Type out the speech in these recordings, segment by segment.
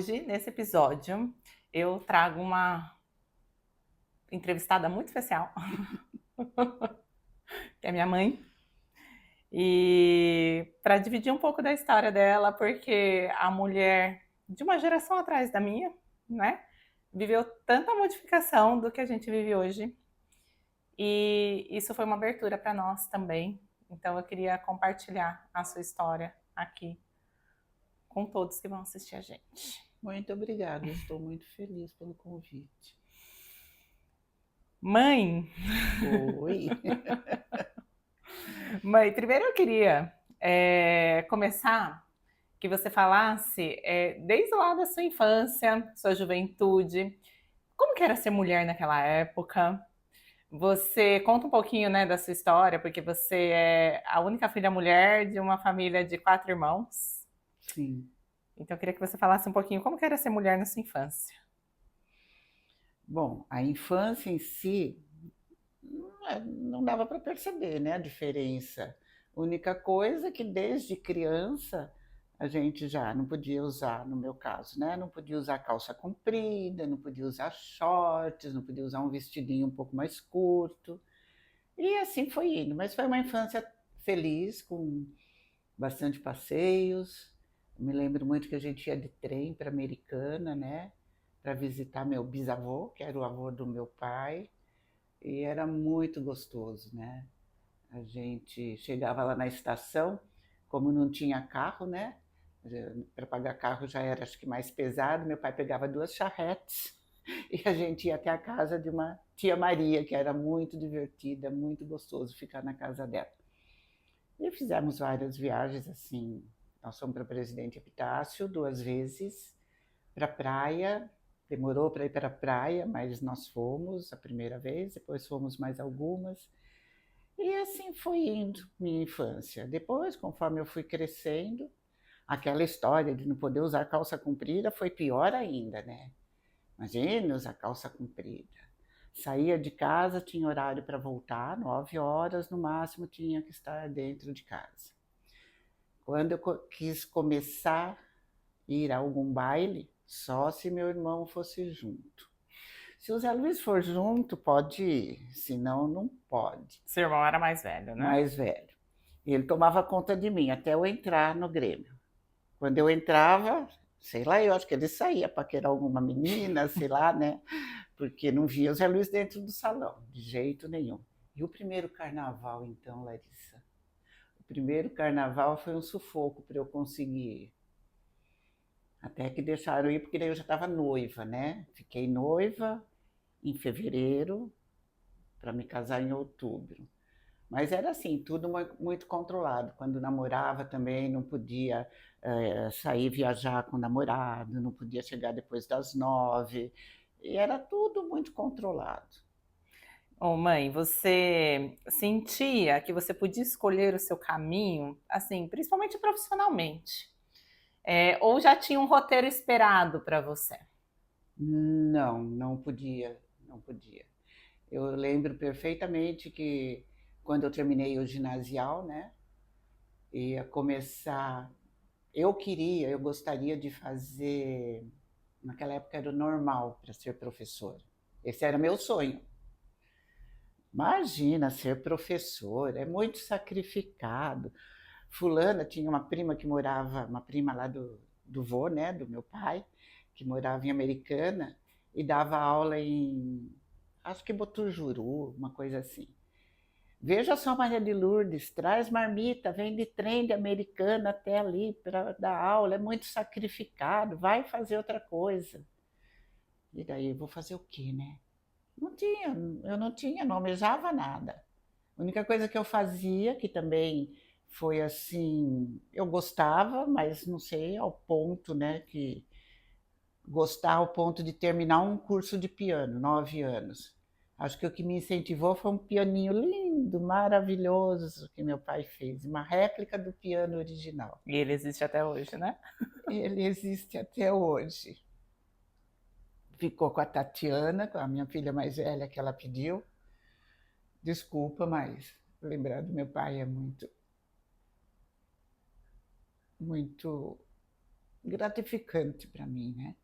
Hoje, nesse episódio, eu trago uma entrevistada muito especial, que é minha mãe, e para dividir um pouco da história dela, porque a mulher de uma geração atrás da minha, né, viveu tanta modificação do que a gente vive hoje, e isso foi uma abertura para nós também. Então eu queria compartilhar a sua história aqui com todos que vão assistir a gente. Muito obrigada, estou muito feliz pelo convite. Mãe, Oi. Mãe, primeiro eu queria começar que você falasse desde lá da sua infância, sua juventude, como que era ser mulher naquela época? Você conta um pouquinho, né, da sua história, porque você é a única filha mulher de uma família de 4 irmãos. Sim. Então eu queria que você falasse um pouquinho como que era ser mulher na sua infância. Bom, a infância em si não dava para perceber, né, a diferença. A única coisa é que desde criança a gente já não podia usar, no meu caso, né, não podia usar calça comprida, não podia usar shorts, não podia usar um vestidinho um pouco mais curto. E assim foi indo, mas foi uma infância feliz, com bastante passeios. Eu me lembro muito que a gente ia de trem para Americana, né, para visitar meu bisavô, que era o avô do meu pai, e era muito gostoso, né? A gente chegava lá na estação, como não tinha carro, né? Para pagar carro já era, acho que, mais pesado. Meu pai pegava 2 charretes e a gente ia até a casa de uma tia Maria, que era muito divertida, muito gostoso ficar na casa dela. E fizemos várias viagens assim. Nós fomos para Presidente Epitácio 2 vezes, para a praia. Demorou para ir para a praia, mas nós fomos a primeira vez, depois fomos mais algumas. E assim foi indo minha infância. Depois, conforme eu fui crescendo, aquela história de não poder usar calça comprida foi pior ainda, né? Imagina usar calça comprida. Saía de casa, tinha horário para voltar, 9 horas no máximo tinha que estar dentro de casa. Quando eu quis começar a ir a algum baile, só se meu irmão fosse junto. Se o Zé Luiz for junto, pode ir, senão não pode. Seu irmão era mais velho, né? Mais velho. E ele tomava conta de mim até eu entrar no Grêmio. Quando eu entrava, sei lá, eu acho que ele saía para querer alguma menina, sei lá, né? Porque não via o Zé Luiz dentro do salão, de jeito nenhum. E o primeiro carnaval, então, Larissa? O primeiro carnaval foi um sufoco para eu conseguir ir. Até que deixaram ir, porque daí eu já estava noiva, né? Fiquei noiva em fevereiro, para me casar em outubro. Mas era assim, tudo muito controlado. Quando namorava também não podia sair viajar com o namorado, não podia chegar depois das 9. E era tudo muito controlado. Ô, mãe, você sentia que você podia escolher o seu caminho, assim, principalmente profissionalmente? Ou já tinha um roteiro esperado para você? Não, não podia, não podia. Eu lembro perfeitamente que quando eu terminei o ginasial, né, ia começar. Eu gostaria de fazer. Naquela época era o normal para ser professor. Esse era meu sonho. Imagina ser professor, é muito sacrificado. Fulana tinha uma prima que morava, uma prima lá do vô, né, do meu pai, que morava em Americana e dava aula em, acho que Botujuru, uma coisa assim. Veja só, Maria de Lourdes, traz marmita, vem de trem de Americana até ali para dar aula, é muito sacrificado, vai fazer outra coisa. E daí, eu vou fazer o quê, né? Não tinha, eu não tinha, não almejava nada. A única coisa que eu fazia, que também foi assim, eu gostava, mas não sei ao ponto, né, que gostar ao ponto de terminar um curso de piano, 9 anos. Acho que o que me incentivou foi um pianinho lindo, maravilhoso que meu pai fez, uma réplica do piano original. E ele existe até hoje, né? Ele existe até hoje. Ficou com a Tatiana, com a minha filha mais velha que ela pediu. Desculpa, mas lembrar do meu pai é muito, muito. gratificante para mim, né?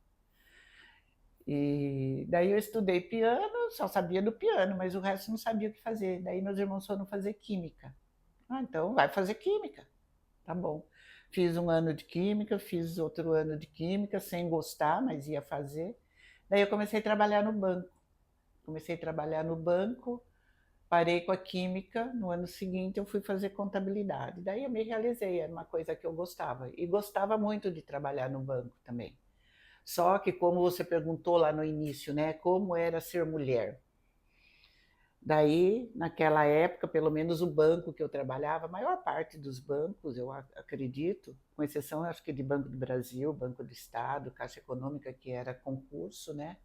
E daí eu estudei piano, só sabia do piano, mas o resto não sabia o que fazer. Daí meus irmãos foram fazer química. Ah, então vai fazer química. Tá bom. Fiz um ano de química, fiz outro ano de química, sem gostar, mas ia fazer. Daí eu comecei a trabalhar no banco. Comecei a trabalhar no banco, parei com a química. No ano seguinte eu fui fazer contabilidade. Daí eu me realizei, era uma coisa que eu gostava. E gostava muito de trabalhar no banco também. Só que, como você perguntou lá no início, né, como era ser mulher? Daí, naquela época, pelo menos o banco que eu trabalhava, a maior parte dos bancos, eu acredito, com exceção, acho que de Banco do Brasil, Banco do Estado, Caixa Econômica, que era concurso, né?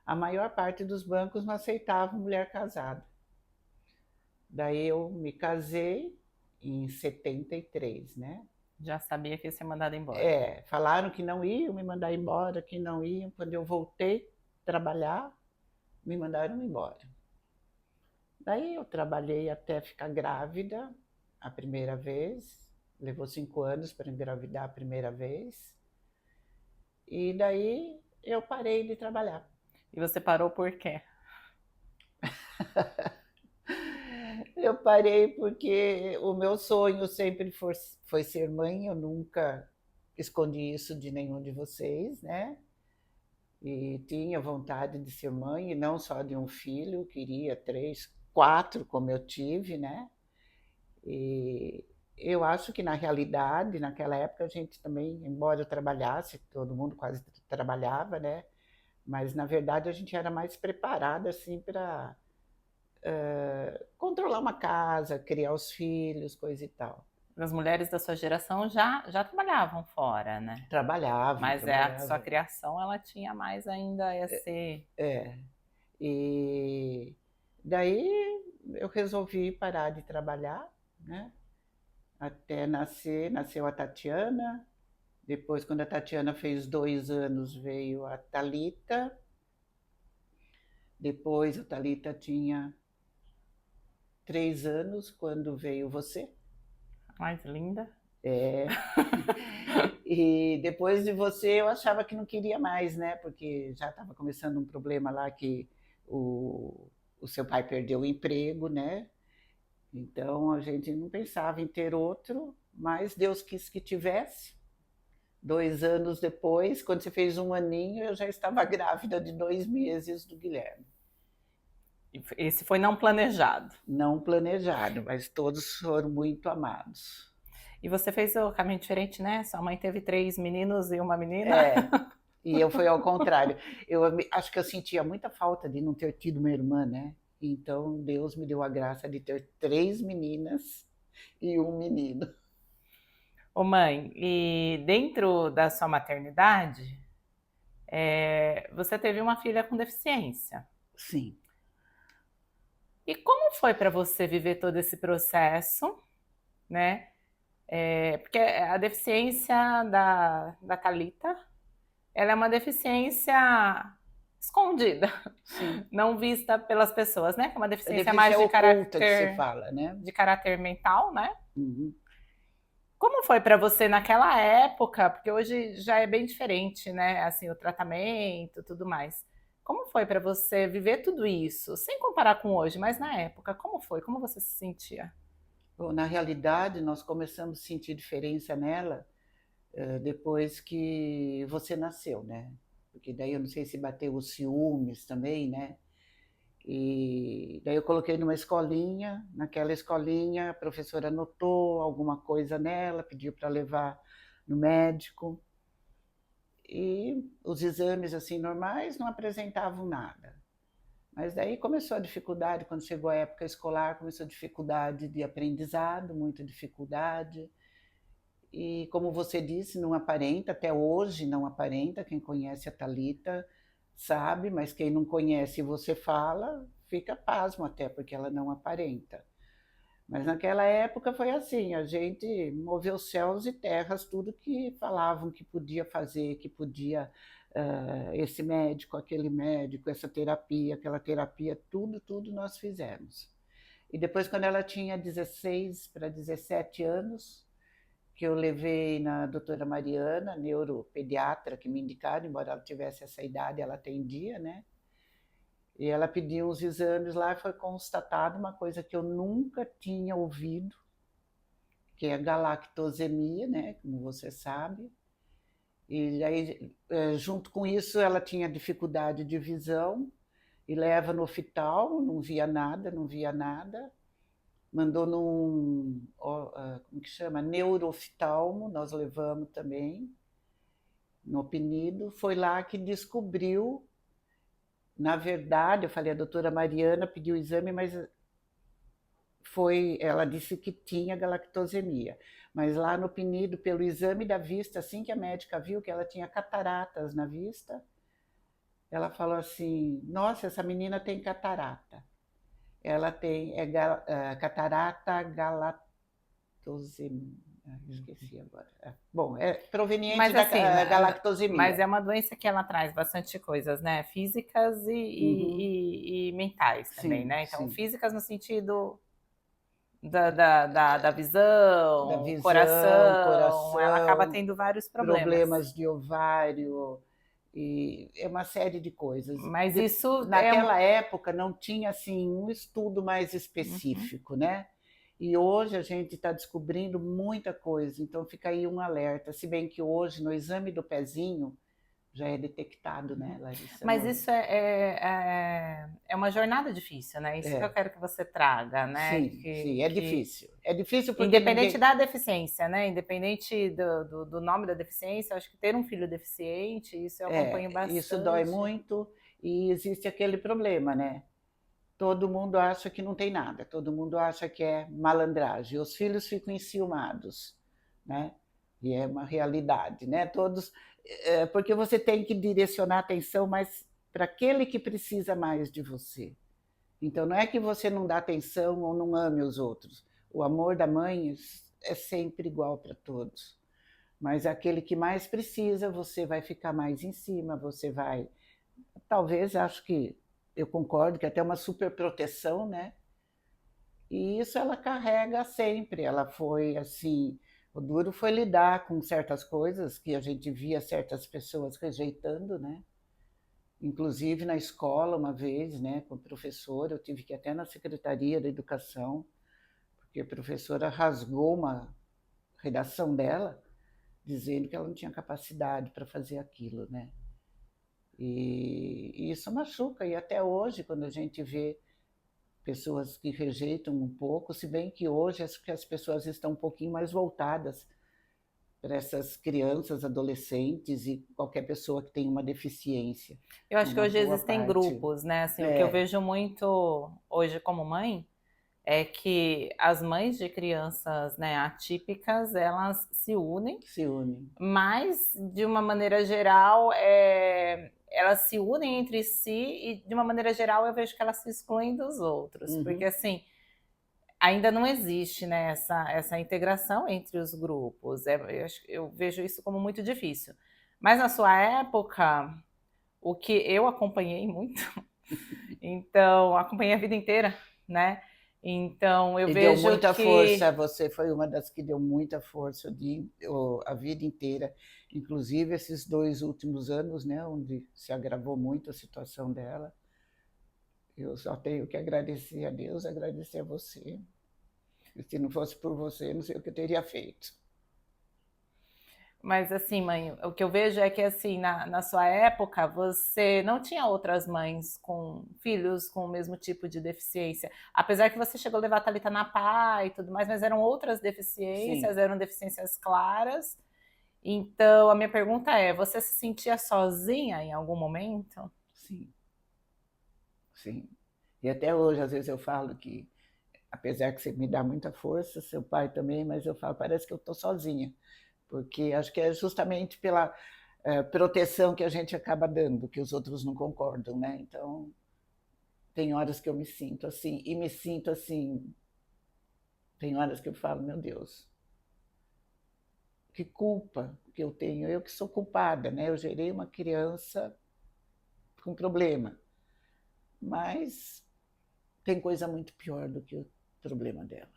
A maior parte dos bancos não aceitavam mulher casada. Daí eu me casei em 73, né? Já sabia que ia ser mandado embora. Falaram que não iam me mandar embora, que não iam. Quando eu voltei a trabalhar, me mandaram embora. Daí eu trabalhei até ficar grávida a primeira vez. Levou 5 anos para engravidar a primeira vez. E daí eu parei de trabalhar. E você parou por quê? Eu parei porque o meu sonho sempre foi ser mãe. Eu nunca escondi isso de nenhum de vocês, né? E tinha vontade de ser mãe, e não só de um filho, queria 3, 4, como eu tive, né? E eu acho que, na realidade, naquela época, a gente também, embora eu trabalhasse, todo mundo quase trabalhava, né? Mas, na verdade, a gente era mais preparada, assim, para controlar uma casa, criar os filhos, coisa e tal. As mulheres da sua geração já trabalhavam fora, né? Trabalhavam, Mas a sua trabalhavam. criação, ela tinha mais ainda esse... É. E daí eu resolvi parar de trabalhar, né? Até nasceu a Tatiana. Depois, quando a Tatiana fez 2 anos, veio a Thalita. Depois a Thalita tinha 3 anos quando veio você. Mais linda. E depois de você eu achava que não queria mais, né? Porque já estava começando um problema lá que o seu pai perdeu o emprego, né? Então a gente não pensava em ter outro, mas Deus quis que tivesse. 2 anos depois, quando você fez 1 aninho, eu já estava grávida de 2 meses do Guilherme. Esse foi não planejado. Não planejado, mas todos foram muito amados. E você fez o caminho diferente, né? Sua mãe teve 3 meninos e uma menina. E eu fui ao contrário. Eu acho que eu sentia muita falta de não ter tido uma irmã, né? Então Deus me deu a graça de ter 3 meninas e um menino. Ô mãe, e dentro da sua maternidade, você teve uma filha com deficiência. Sim. E como foi para você viver todo esse processo, né? Porque a deficiência da Thalita, ela é uma deficiência escondida, Sim. não vista pelas pessoas, né? É uma deficiência A mais de oculta que se caráter, fala, né? de caráter mental, né? Uhum. Como foi para você naquela época? Porque hoje já é bem diferente, né? Assim, o tratamento, tudo mais. Como foi para você viver tudo isso, sem comparar com hoje, mas na época, como foi? Como você se sentia? Bom, na realidade, nós começamos a sentir diferença nela depois que você nasceu, né? Porque daí eu não sei se bateu os ciúmes também, né? E daí eu coloquei numa escolinha. Naquela escolinha, a professora notou alguma coisa nela, pediu para levar no médico. E os exames assim normais não apresentavam nada. Mas daí começou a dificuldade, quando chegou a época escolar, começou a dificuldade de aprendizado, muita dificuldade. E como você disse, não aparenta, até hoje não aparenta. Quem conhece a Thalita sabe, mas quem não conhece e você fala, fica pasmo até, porque ela não aparenta. Mas naquela época foi assim, a gente moveu céus e terras, tudo que falavam que podia fazer, que podia, esse médico, aquele médico, essa terapia, aquela terapia, tudo nós fizemos. E depois, quando ela tinha 16 para 17 anos, que eu levei na doutora Mariana, neuropediatra, que me indicaram, embora ela tivesse essa idade, ela atendia, né? E ela pediu uns exames lá e foi constatado uma coisa que eu nunca tinha ouvido, que é a galactosemia, né? Como você sabe. E aí, junto com isso, ela tinha dificuldade de visão e leva no oftalmo, não via nada, não via nada. Mandou num, como que chama? Neurooftalmo, nós levamos também, no Penido. Foi lá que descobriu, na verdade, eu falei, a doutora Mariana pediu o exame, mas ela disse que tinha galactosemia. Mas lá no Penido, pelo exame da vista, assim que a médica viu que ela tinha cataratas na vista, ela falou assim, nossa, essa menina tem catarata. Ela tem catarata galactosemia. Esqueci agora. Bom, é proveniente Mas da assim, mas galactosemia. é uma doença que ela traz bastante coisas, né? Físicas Uhum. e mentais também, Sim, né? Então, sim. físicas no sentido da Da visão, visão, coração, ela acaba coração, tendo vários problemas. problemas de ovário, e é uma série de coisas. Mas isso é. Naquela época não tinha assim um estudo mais Uhum. específico, né? E hoje a gente está descobrindo muita coisa, então fica aí um alerta. Se bem que hoje no exame do pezinho já é detectado, né, Larissa? Mas isso é uma jornada difícil, né? Isso que eu É, quero que você traga, né? sim, sim, é difícil. É difícil porque Independente ninguém. da deficiência, né? Independente do nome da deficiência, eu acho que ter um filho deficiente, isso eu acompanho Isso dói bastante. muito e existe aquele problema, né? Todo mundo acha que não tem nada, todo mundo acha que é malandragem. Os filhos ficam enciumados, né? E é uma realidade, né? Todos, porque você tem que direcionar a atenção mais para aquele que precisa mais de você. Então não é que você não dá atenção ou não ame os outros. O amor da mãe é sempre igual para todos. Mas aquele que mais precisa, você vai ficar mais em cima, você vai. Talvez, acho que eu concordo que até uma superproteção, né? E isso ela carrega sempre. Ela foi assim. O duro foi lidar com certas coisas que a gente via certas pessoas rejeitando, né? Inclusive na escola, uma vez, né, com o professor, eu tive que ir até na Secretaria da Educação, porque a professora rasgou uma redação dela, dizendo que ela não tinha capacidade para fazer aquilo, né? E isso machuca, e até hoje, quando a gente vê pessoas que rejeitam um pouco, se bem que hoje acho que as pessoas estão um pouquinho mais voltadas para essas crianças, adolescentes e qualquer pessoa que tem uma deficiência, Eu acho que uma hoje boa existem parte. grupos, né? Assim, o que eu É, vejo muito hoje como mãe é que as mães de crianças, né, atípicas, elas se unem, se unem. mas de uma maneira geral, elas se unem entre si e de uma maneira geral eu vejo que elas se excluem dos outros, porque Uhum. assim ainda não existe, né, essa integração entre os grupos. Eu vejo isso como muito difícil. Mas na sua época, o que eu acompanhei muito, então acompanhei a vida inteira, né? Então eu E deu vejo muita que força, você foi uma das que deu muita força a vida inteira, inclusive esses 2 últimos anos, né, onde se agravou muito a situação dela. Eu só tenho que agradecer a Deus, agradecer a você. E se não fosse por você, não sei o que eu teria feito. Mas assim, mãe, o que eu vejo é que assim, na sua época, você não tinha outras mães com filhos com o mesmo tipo de deficiência. Apesar que você chegou a levar a Thalita na pá e tudo mais, mas eram outras Sim, deficiências, eram deficiências claras. Então, a minha pergunta é: você se sentia sozinha em algum momento? sim, sim. E até hoje, às vezes eu falo que, apesar que você me dá muita força, seu pai também, mas eu falo, parece que eu estou sozinha. Porque acho que é justamente pela proteção que a gente acaba dando, que os outros não concordam, né? Então, tem horas que eu me sinto assim, e me sinto assim, tem horas que eu falo, meu Deus, que culpa que eu tenho, eu que sou culpada, né? Eu gerei uma criança com problema, mas tem coisa muito pior do que o problema dela.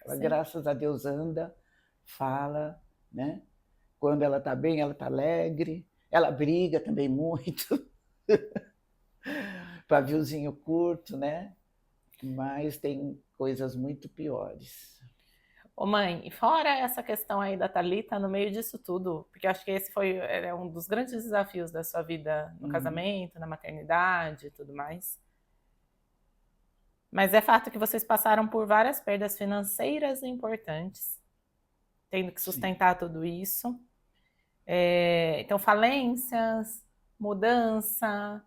Ela, Sim. graças a Deus, anda, fala, né? Quando ela está bem, ela está alegre, ela briga também muito, paviozinho curto, né? Mas tem coisas muito piores. Ô mãe, e fora essa questão aí da Thalita no meio disso tudo, porque eu acho que esse foi um dos grandes desafios da sua vida no Uhum. casamento, na maternidade e tudo mais. Mas é fato que vocês passaram por várias perdas financeiras importantes, tendo que Sim. sustentar tudo isso. Então, falências, mudança,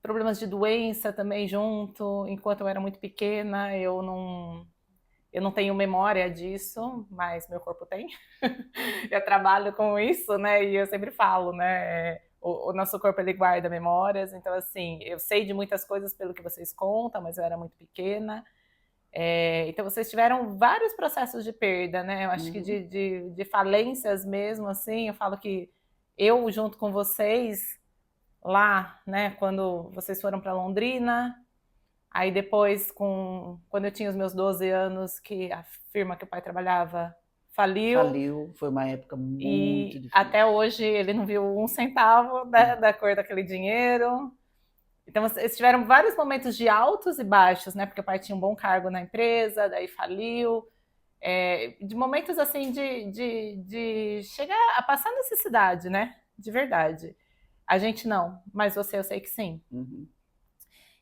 problemas de doença também junto. Enquanto eu era muito pequena, eu não tenho memória disso, mas meu corpo tem. Eu trabalho com isso, né? E eu sempre falo, né? O nosso corpo ele guarda memórias, então assim, eu sei de muitas coisas pelo que vocês contam, mas eu era muito pequena. Então vocês tiveram vários processos de perda, né? Eu acho que Uhum. de falências mesmo, assim, eu falo que eu junto com vocês lá, né? Quando vocês foram para Londrina, aí depois, quando eu tinha os meus 12 anos, que a firma que o pai trabalhava faliu, Faliu, foi uma época muito e até difícil. hoje ele não viu um centavo da cor daquele dinheiro. Então, eles tiveram vários momentos de altos e baixos, né? Porque o pai tinha um bom cargo na empresa, daí faliu. De momentos assim de chegar a passar necessidade, né? De verdade. A gente não, mas você eu sei que sim. Uhum.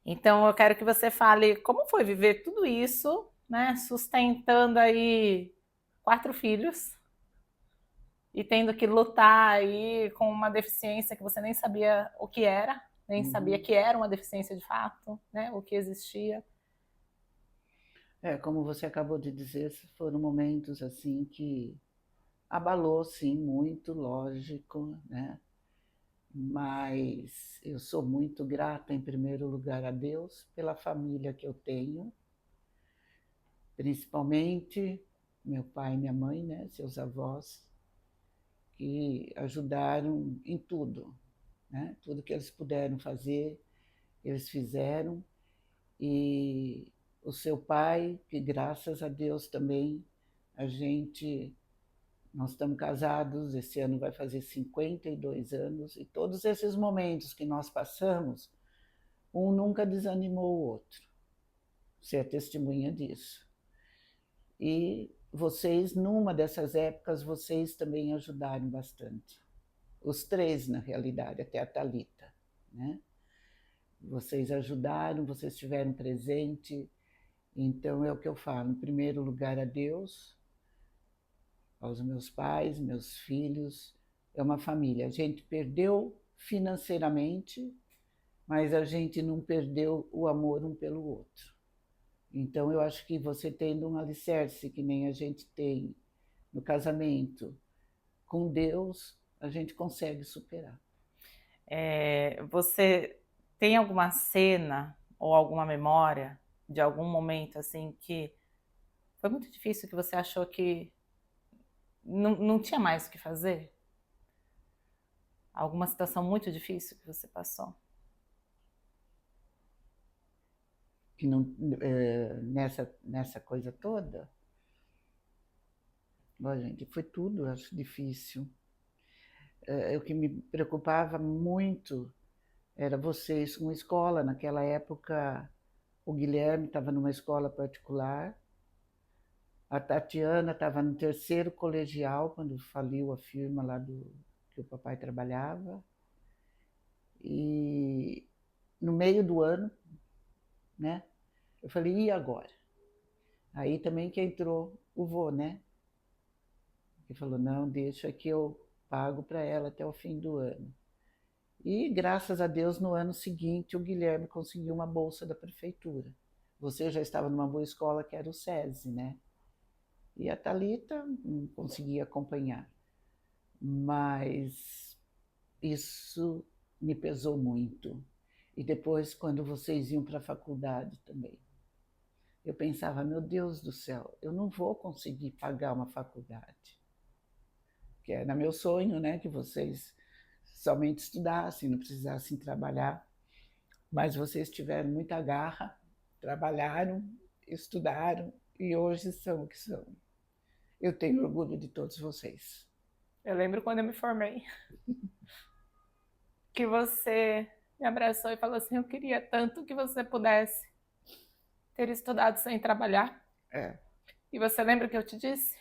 Então eu quero que você fale como foi viver tudo isso, né? Sustentando aí 4 filhos e tendo que lutar aí com uma deficiência que você nem sabia o que era, nem sabia Uhum. que era uma deficiência de fato, né? O que existia. Como você acabou de dizer, foram momentos assim que abalou, sim, muito, lógico, né? Mas eu sou muito grata, em primeiro lugar, a Deus pela família que eu tenho, principalmente meu pai e minha mãe, né? Seus avós, que ajudaram em tudo, né? Tudo que eles puderam fazer, eles fizeram. E o seu pai, que graças a Deus também a gente, nós estamos casados, esse ano vai fazer 52 anos, e todos esses momentos que nós passamos, um nunca desanimou o outro. Você é testemunha disso. E vocês, numa dessas épocas, vocês também ajudaram bastante. Os três, na realidade, até a Thalita, né? Vocês ajudaram, vocês estiveram presente. Então é o que eu falo, em primeiro lugar a Deus, aos meus pais, meus filhos, é uma família. A gente perdeu financeiramente, mas a gente não perdeu o amor um pelo outro. Então eu acho que você tendo um alicerce que nem a gente tem no casamento, com Deus, a gente consegue superar. Você tem alguma cena ou alguma memória de algum momento assim que foi muito difícil, que você achou que não tinha mais o que fazer? Alguma situação muito difícil que você passou? Que não, nessa coisa toda, ó, gente, foi tudo, acho difícil. O que me preocupava muito era vocês com escola. Naquela época, o Guilherme estava numa escola particular, a Tatiana estava no terceiro colegial, quando faliu a firma lá que o papai trabalhava. E no meio do ano, né, eu falei, e agora? Aí também que entrou o vô, né? Que falou, não, deixa que eu pago para ela até o fim do ano. E graças a Deus, no ano seguinte, o Guilherme conseguiu uma bolsa da prefeitura. Você já estava numa boa escola, que era o SESI, né? E a Thalita não conseguia acompanhar. Mas isso me pesou muito. E depois, quando vocês iam para a faculdade também, eu pensava, meu Deus do céu, eu não vou conseguir pagar uma faculdade. Que era meu sonho, né? Que vocês somente estudassem, não precisassem trabalhar. Mas vocês tiveram muita garra, trabalharam, estudaram e hoje são o que são. Eu tenho orgulho de todos vocês. Eu lembro quando eu me formei, que você me abraçou e falou assim, eu queria tanto que você pudesse ter estudado sem trabalhar. É, E você lembra que eu te disse?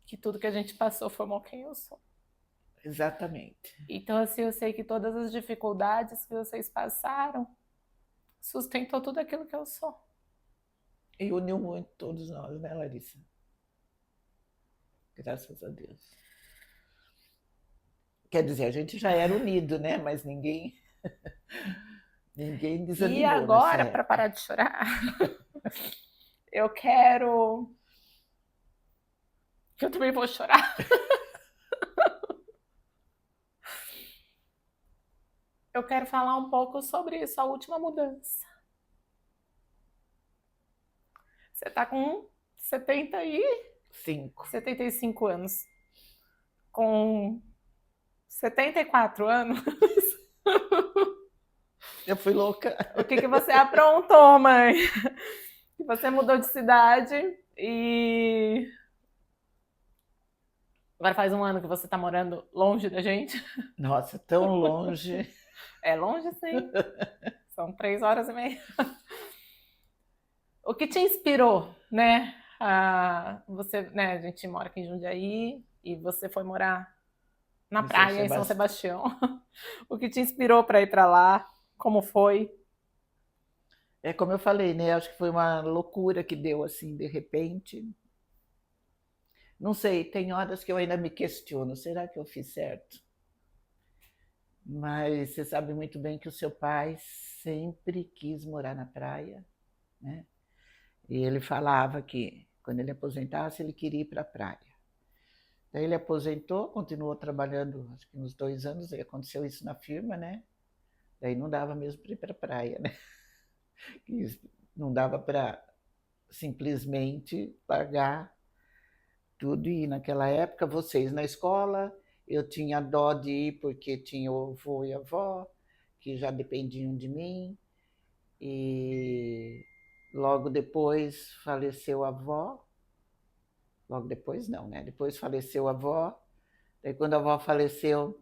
Que tudo que a gente passou formou quem eu sou. exatamente. Então, assim, eu sei que todas as dificuldades que vocês passaram sustentou tudo aquilo que eu sou. E uniu muito todos nós, né, Larissa? Graças a Deus. Quer dizer, a gente já era unido, né? Mas ninguém desanimou. E agora, para parar de chorar, eu quero... que eu também vou chorar. Eu quero falar um pouco sobre isso, a última mudança. Você tá com 75 anos. Com 74 anos. Eu fui louca. O que você aprontou, mãe? Que você mudou de cidade e... Agora faz um ano que você tá morando longe da gente. Nossa, tão longe. É longe, sim. São 3h30. O que te inspirou, né? Você, né? A gente mora aqui em Jundiaí e você foi morar na praia em São Sebastião. O que te inspirou para ir para lá? Como foi? É como eu falei, né? Acho que foi uma loucura que deu assim, de repente. Não sei, tem horas que eu ainda me questiono, será que eu fiz certo? Mas você sabe muito bem que o seu pai sempre quis morar na praia, né? E ele falava que quando ele aposentasse, ele queria ir para a praia. Daí ele aposentou, continuou trabalhando, acho que uns 2 anos, e aconteceu isso na firma, né? Daí não dava mesmo para ir para a praia, né? Não dava para simplesmente largar tudo e ir. Naquela época, vocês na escola, eu tinha dó de ir porque tinha o avô e a avó, que já dependiam de mim, e logo depois faleceu a avó, logo depois não, né? Depois faleceu a avó, daí quando a avó faleceu,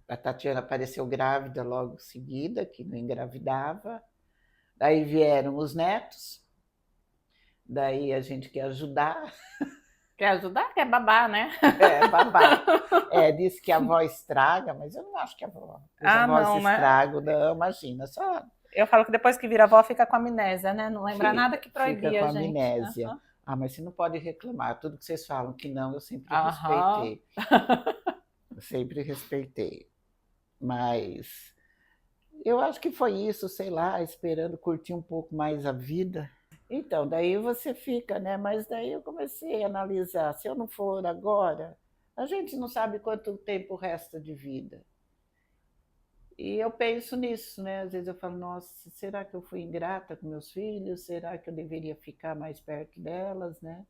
a Tatiana apareceu grávida logo em seguida, que não engravidava, daí vieram os netos, daí a gente quer ajudar. Quer ajudar? Quer babar, né? É, babar. É, diz que a avó estraga, mas eu não acho que os avós não, né? estragam, não, imagina, só Eu falo que depois que vira avó fica com amnésia, né? Não lembra nada que proibia fica com a gente. amnésia. Uhum. Ah, mas você não pode reclamar, tudo que vocês falam que não, eu sempre Uhum. respeitei. Eu sempre respeitei. Mas eu acho que foi isso, sei lá, esperando curtir um pouco mais a vida. Então, daí você fica, né? Mas daí eu comecei a analisar, se eu não for agora, a gente não sabe quanto tempo resta de vida. E eu penso nisso, né? Às vezes eu falo, nossa, será que eu fui ingrata com meus filhos? Será que eu deveria ficar mais perto delas, né?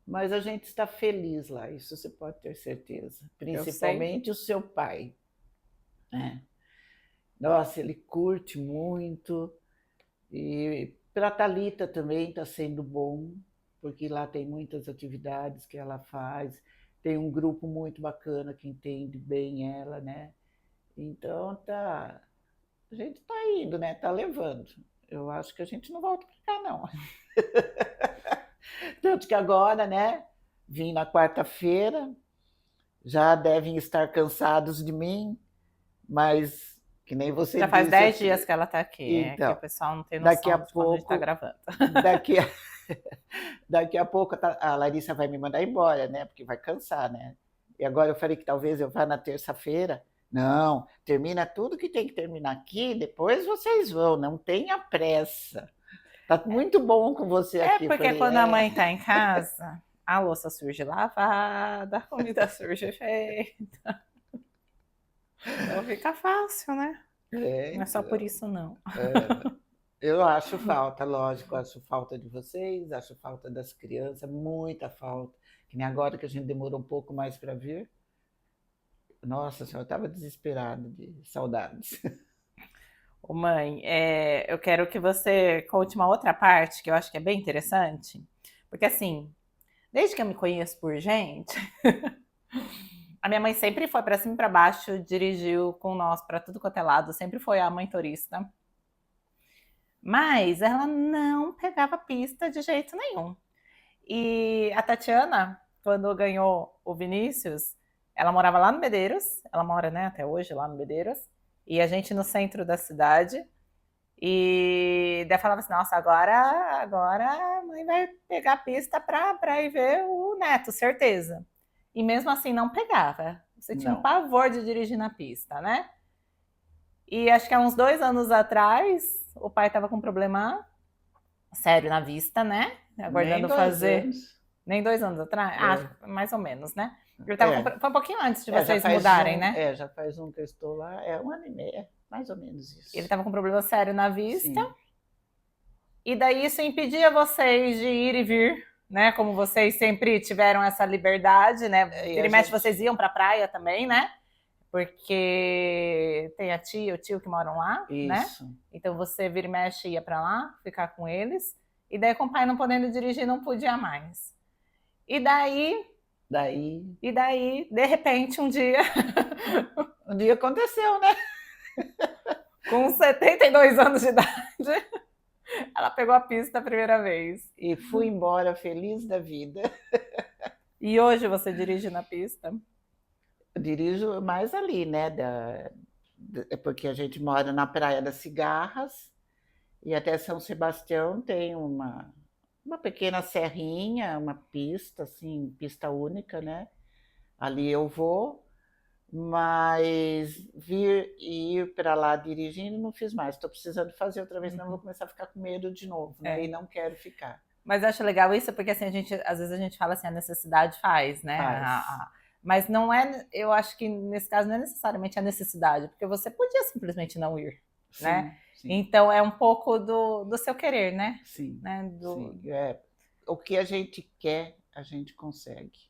Mas a gente está feliz lá, isso você pode ter certeza. Principalmente o seu pai, né? Nossa, ele curte muito. E para a Thalita também está sendo bom, porque lá tem muitas atividades que ela faz. Tem um grupo muito bacana que entende bem ela, né? Então a gente está indo, né? Está levando. Eu acho que a gente não volta para cá, não. Tanto que agora, né? Vim na quarta-feira, já devem estar cansados de mim, mas que nem você já faz disse, 10 dias que ela está aqui, então, que o pessoal não tem noção daqui a de quando pouco, a gente está gravando. Daqui a pouco a Larissa vai me mandar embora, né? Porque vai cansar, né? E agora eu falei que talvez eu vá na terça-feira. Não, termina tudo que tem que terminar aqui, depois vocês vão, não tenha pressa. Tá muito bom com você aqui. É porque quando a mãe está em casa, a louça surge lavada, a comida surge feita. Então fica fácil, né? Não é só por isso, não. Eu acho falta, lógico, acho falta de vocês, acho falta das crianças, muita falta. Que nem agora que a gente demorou um pouco mais para vir. Nossa senhora, eu estava desesperada de saudades. Ô, mãe, eu quero que você conte uma outra parte que eu acho que é bem interessante, porque assim, desde que eu me conheço por gente, a minha mãe sempre foi pra cima e pra baixo, dirigiu com nós pra tudo quanto é lado, sempre foi a mãe turista, mas ela não pegava pista de jeito nenhum. E a Tatiana, quando ganhou o Vinícius, ela morava lá no Medeiros, ela mora, né, até hoje lá no Medeiros, e a gente no centro da cidade. E daí falava assim, nossa, agora a mãe vai pegar a pista pra ir ver o neto, certeza. E mesmo assim não pegava. Você tinha um Não, pavor de dirigir na pista, né? E acho que há uns 2 anos atrás, o pai estava com um problema sério na vista, né? nem Aguardando 2 anos. fazer. Nem 2 anos atrás? É, Mais ou menos, né? é, Foi um pouquinho antes de já vocês faz mudarem, né? já faz um que eu estou lá, é 1 ano e meio, mais ou menos Ele isso. estava com um problema sério na vista. Sim. E daí isso impedia vocês de ir e vir, né? Como vocês sempre tiveram essa liberdade, né? E Vira a e mexe, gente, vocês iam pra praia também, né? Porque tem a tia e o tio que moram lá, né? isso. Então você vira e mexe ia pra lá, ficar com eles. E daí com o pai não podendo dirigir, não podia mais. E daí, Daí, de repente, um dia, um dia aconteceu, né? com 72 anos de idade, ela pegou a pista a primeira vez. E fui embora feliz da vida. E hoje você dirige na pista? Eu dirijo mais ali, né? Porque a gente mora na Praia das Cigarras e até São Sebastião tem uma pequena serrinha, uma pista, assim, pista única, né? Ali eu vou, mas vir e ir para lá dirigindo não fiz mais. Estou precisando fazer outra vez, senão eu vou começar a ficar com medo de novo, né? É. E não quero ficar. Mas eu acho legal isso, porque assim, às vezes a gente fala assim, a necessidade faz, né? Faz. Mas não é, eu acho que nesse caso não é necessariamente a necessidade, porque você podia simplesmente não ir, né? Sim, Então é um pouco do seu querer, né? sim, né? sim. O que a gente quer, a gente consegue.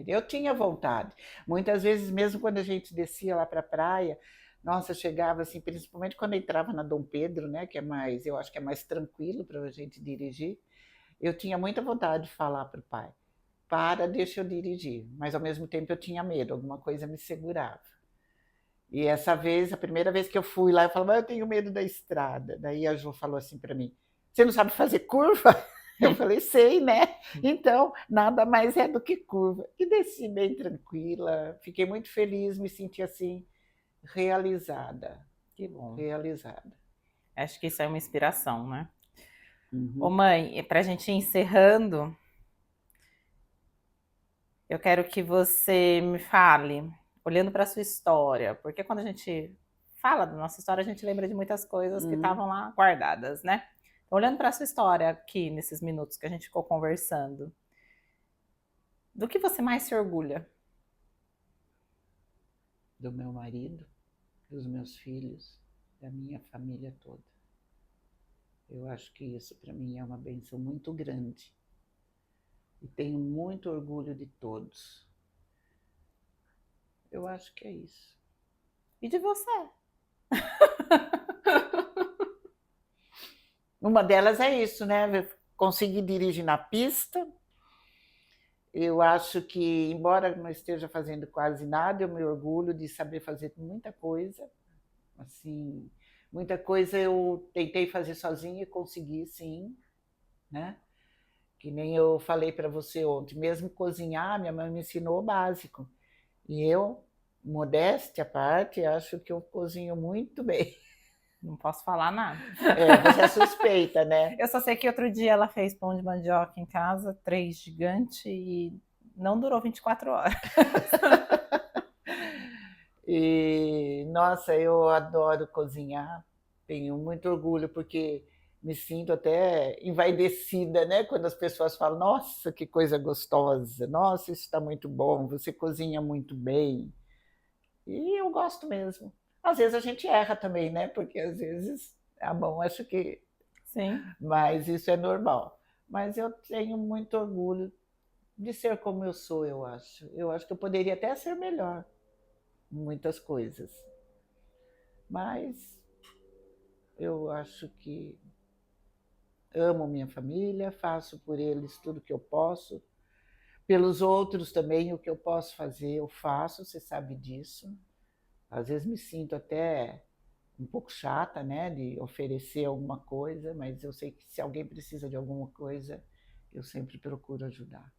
Eu tinha vontade. Muitas vezes, mesmo quando a gente descia lá para a praia, nossa, chegava assim, principalmente quando entrava na Dom Pedro, né, que é mais, eu acho que é mais tranquilo para a gente dirigir. Eu tinha muita vontade de falar para o pai, deixa eu dirigir. Mas ao mesmo tempo eu tinha medo, alguma coisa me segurava. E essa vez, a primeira vez que eu fui lá, eu falava, eu tenho medo da estrada. Daí a Jo falou assim para mim, você não sabe fazer curva? Eu falei, sei, né? Então, nada mais é do que curva. E desci bem tranquila, fiquei muito feliz, me senti assim, realizada. Que bom. Realizada. Acho que isso é uma inspiração, né? Ô Uhum. mãe, pra gente ir encerrando, eu quero que você me fale, olhando para sua história, porque quando a gente fala da nossa história, a gente lembra de muitas coisas que estavam lá guardadas, né? Olhando para sua história aqui, nesses minutos que a gente ficou conversando, do que você mais se orgulha? Do meu marido, dos meus filhos, da minha família toda. Eu acho que isso para mim é uma bênção muito grande. E tenho muito orgulho de todos. Eu acho que é isso. E de você? Uma delas é isso, né? Conseguir dirigir na pista. Eu acho que, embora não esteja fazendo quase nada, eu me orgulho de saber fazer muita coisa. Assim, muita coisa eu tentei fazer sozinha e consegui, sim, né? Que nem eu falei para você ontem, mesmo cozinhar, minha mãe me ensinou o básico. E eu, modéstia à parte, acho que eu cozinho muito bem. Não posso falar nada. Você é suspeita, né? Eu só sei que outro dia ela fez pão de mandioca em casa, 3 gigante, e não durou 24 horas. E, nossa, eu adoro cozinhar, tenho muito orgulho, porque me sinto até envaidecida, né? Quando as pessoas falam, nossa, que coisa gostosa, nossa, isso está muito bom, você cozinha muito bem. E eu gosto mesmo. Às vezes a gente erra também, né? Porque às vezes a mão acho que. Sim. Mas isso é normal. Mas eu tenho muito orgulho de ser como eu sou, eu acho. Eu acho que eu poderia até ser melhor em muitas coisas. Mas eu acho que amo minha família, faço por eles tudo que eu posso. Pelos outros também, o que eu posso fazer, eu faço, você sabe disso. Às vezes me sinto até um pouco chata, né, de oferecer alguma coisa, mas eu sei que se alguém precisa de alguma coisa, eu sempre procuro ajudar.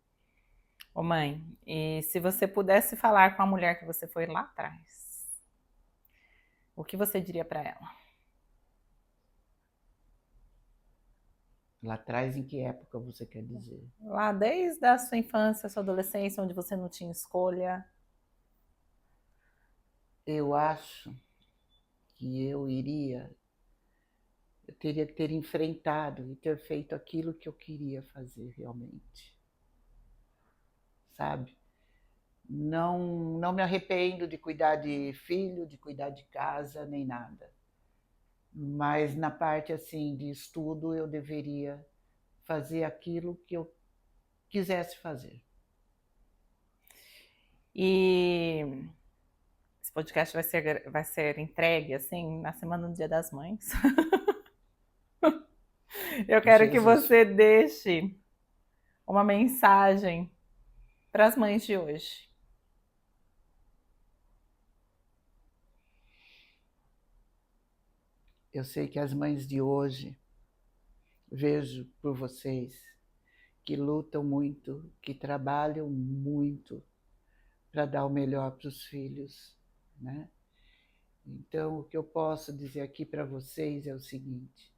Ô mãe, e se você pudesse falar com a mulher que você foi lá atrás, o que você diria para ela? Lá atrás, em que época você quer dizer? Lá desde a sua infância, sua adolescência, onde você não tinha escolha. Eu acho que eu teria que ter enfrentado e ter feito aquilo que eu queria fazer realmente, sabe? Não me arrependo de cuidar de filho, de cuidar de casa, nem nada. Mas na parte assim de estudo eu deveria fazer aquilo que eu quisesse fazer. E esse podcast vai ser entregue assim na semana do Dia das Mães. Eu quero que Jesus, você deixe uma mensagem para as mães de hoje. eu sei que as mães de hoje, vejo por vocês, que lutam muito, que trabalham muito para dar o melhor para os filhos, né? Então, o que eu posso dizer aqui para vocês é o seguinte: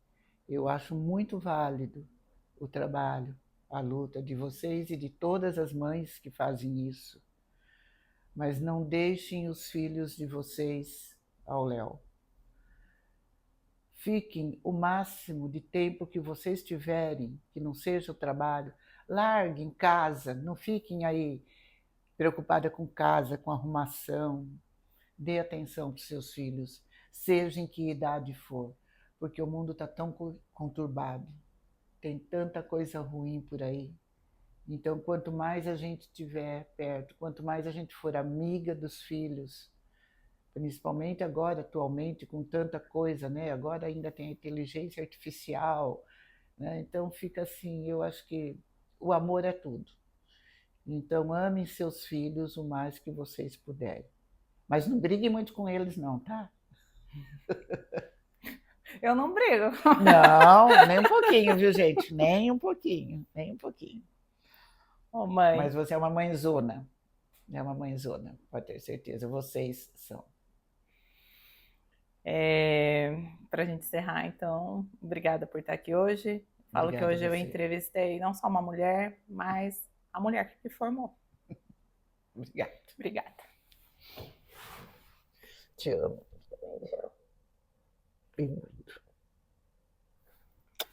eu acho muito válido o trabalho, a luta de vocês e de todas as mães que fazem isso, mas não deixem os filhos de vocês ao léu. Fiquem o máximo de tempo que vocês tiverem, que não seja o trabalho, larguem casa, não fiquem aí preocupada com casa, com arrumação. Dê atenção para os seus filhos, seja em que idade for, porque o mundo está tão conturbado, tem tanta coisa ruim por aí. Então, quanto mais a gente estiver perto, quanto mais a gente for amiga dos filhos, principalmente agora, atualmente, com tanta coisa, né? Agora ainda tem a inteligência artificial, né? Então fica assim, eu acho que o amor é tudo. Então amem seus filhos o mais que vocês puderem. Mas não briguem muito com eles não, tá? Eu não brigo. Não, nem um pouquinho, viu, gente? Nem um pouquinho, nem um pouquinho. Ô, mãe, Mas você é uma mãezona. É uma mãezona, pode ter certeza. Vocês são. para a gente encerrar, então, obrigada por estar aqui hoje. Falo que Obrigada a hoje eu você. entrevistei não só uma mulher, mas a mulher que me formou. Obrigada. Obrigada. Te amo. E muito.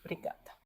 Obrigada.